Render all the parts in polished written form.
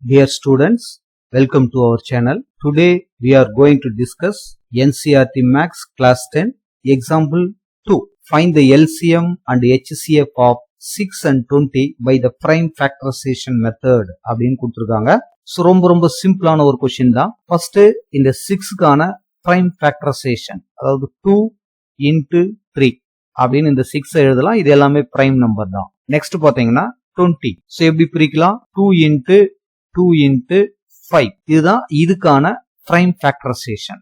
Dear students, welcome to our channel. Today we are going to discuss NCERT Max Class 10 Example 2. Find the LCM and HCF of 6 and 20 by the prime factorization method அப்படின்னு கொடுத்திருக்காங்க. So ரொம்ப சிம்பிளான ஒரு question தான். First இந்த 6க்கான prime factorization, அதாவது 2 into 3 அப்படின்னு இந்த 6 எழுதலாம். இது எல்லாமே prime நம்பர் தான். நெக்ஸ்ட் பாத்தீங்கன்னா 20. So எப்படி பிரிக்கலாம்? 2 into 2 into 5. இதுதான் இதுக்கான prime factorization.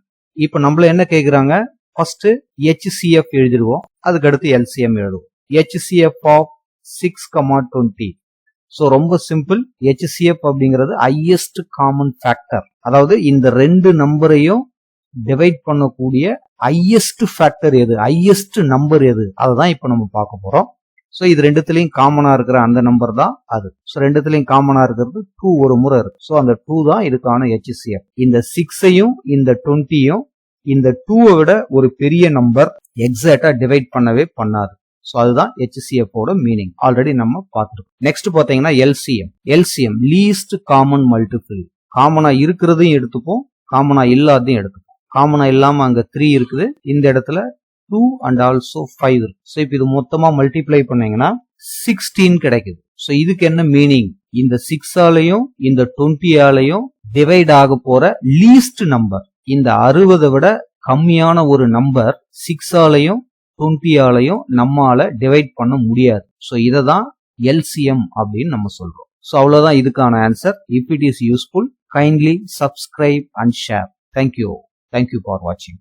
இப்ப நம்மள என்ன கேக்குறாங்க? ஃபர்ஸ்ட் HCF எழுதிடுவோம், அதுக்கு அடுத்து LCM எழுதுவோம். HCF of 6, 20. சோ ரொம்ப சிம்பிள். HCF அப்படிங்கிறது ஹையஸ்ட் காமன் ஃபேக்டர், அதாவது இந்த ரெண்டு நம்பரையும் டிவைட் பண்ணக்கூடிய ஹையஸ்ட் ஃபேக்டர் எது, ஹையஸ்ட் நம்பர் எது, அதுதான் இப்ப நம்ம பார்க்க போறோம். சோ இது ரெண்டுத்திலையும் காமனா இருக்கிற அந்த நம்பர் தான் அது. சோ ரெண்டுத்திலையும் காமனா இருக்கிறது 2 ஒரு முறை இருக்கு. சோ அந்த 2 தான் இதுக்கான HCF. இந்த 6ஐயும் இந்த 20யும் இந்த 2வை விட ஒரு பெரிய நம்பர் எக்ஸாக்டா டிவைட் பண்ணவே பண்ணாது. சோ அதுதான் HCF ஓட மீனிங். ஆல்ரெடி நம்ம பார்த்திருக்கோம். நெக்ஸ்ட் பாத்தீங்கன்னா LCM லீஸ்ட் காமன் மல்டிபிள். காமனா இருக்கிறதையும் எடுத்துப்போம், காமனா இல்லாதையும் எடுத்துப்போம். காமனா இல்லாம அங்க 3 இருக்குது, இந்த இடத்துல 2 and also 5 இருக்கு. சோ இப்போ இது மொத்தமா மல்டிப்ளை பண்ணீங்கன்னா 16 கிடைக்குது. சோ இதுக்கு என்ன மீனிங்? இந்த 6 ஆலையும் இந்த 20 ஆலையும் டிவைட் ஆக போற லீஸ்ட் நம்பர், இந்த 60 விட கம்மியான ஒரு நம்பர் 6 ஆலையும் 20 ஆலையும் நம்மால டிவைட் பண்ண முடியாது. சோ இததான் LCM அப்படின்னு நம்ம சொல்றோம். சோ அவ்வளவுதான் இதுக்கான answer. If it is useful, kindly subscribe and share. Thank you for watching.